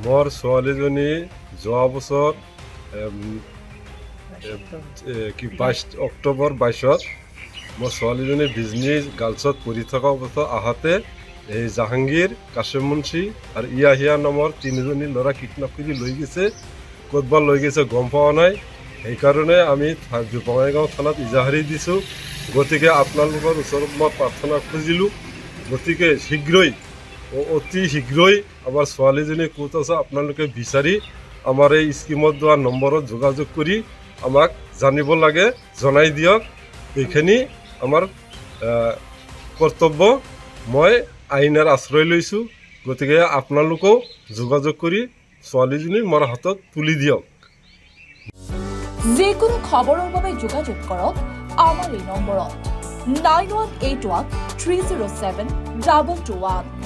মোৰ ছোৱালীজনী যোৱা বছৰ 22 অক্টোবৰ 22 মোৰ ছোৱালীজনী বিজনী গাৰ্লছত পঢ়ি থকা অৱস্থাত আহোঁতে এই জাহাংগীৰ কাছিম মুন্সি আৰু ইয়াহিয়া নামৰ তিনিজনী ল'ৰা কিডনেপ কৰি লৈ গৈছে। ক'তবা লৈ গৈছে গম পোৱা নাই। সেইকাৰণে আমি বঙাইগাঁও থানাত ইজাহাৰী দিছোঁ। গতিকে আপোনালোকৰ ওচৰত মই প্ৰাৰ্থনা খুজিলোঁ, গতিকে অতি শীঘ্ৰেই আমাৰ ছোৱালীজনী ক'ত আছে আপোনালোকে বিচাৰি আমাৰ এই স্কিমত দিয়া নম্বৰত যোগাযোগ কৰি আমাক জানিব লাগে, জনাই দিয়ক। এইখিনি আমাৰ কৰ্তব্য। মই আইনৰ আশ্ৰয় লৈছোঁ, গতিকে আপোনালোকেও যোগাযোগ কৰি ছোৱালীজনী মোৰ হাতত তুলি দিয়ক। যিকোনো খবৰৰ বাবে যোগাযোগ কৰক আমাৰ এই নম্বৰত 9181 307 221।